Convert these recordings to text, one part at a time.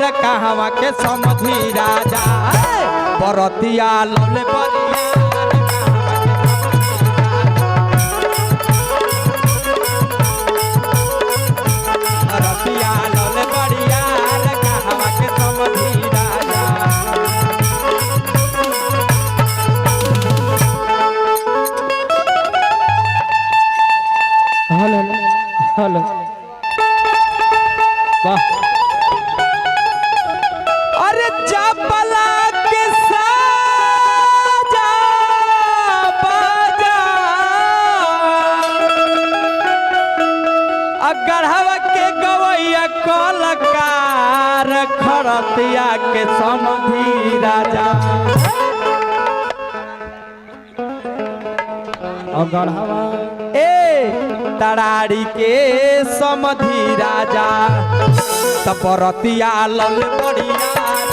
बरियार कहवा के समझी राजा बरतिया लौले बरियार बरतिया लौले बरियार कहवा के समझी राजा। हेलो हेलो वाह अरे चपला के साजा बाजा गढ़वा के गवैया कलकार खरतिया के समझी राजा गढ़वा तराड़ी के समझी राजा तपरतिया लल बढ़िया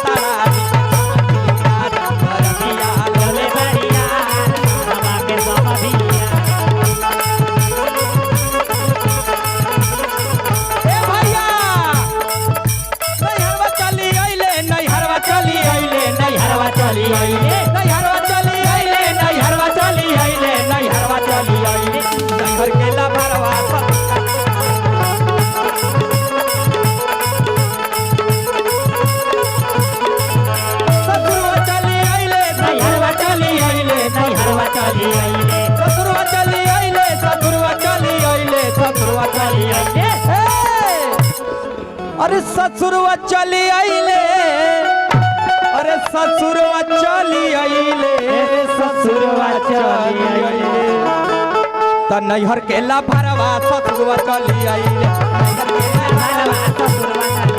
तराड़ी के लल बढ़िया के समझी भैया नैहरवा चली अइले नैहरवा चली अइले नैहरवा चली अइले नैहरवा चली अइले नैहरवा चली अइले नैहरवा चली अइले नैहर के लाभरवा ससुरवा चली अइले नैहरवा चली अइले नैहरवा चली अइले ससुरवा चली अइले ससुरवा चली अइले ससुरवा चली अइले अरे ससुरवा चली अइले अरे ससुरवा चली अइले ससुरवा चली अइले त नैहर के लाभरवा ससुरवा चली अइले नैहर के लाभरवा ससुरवा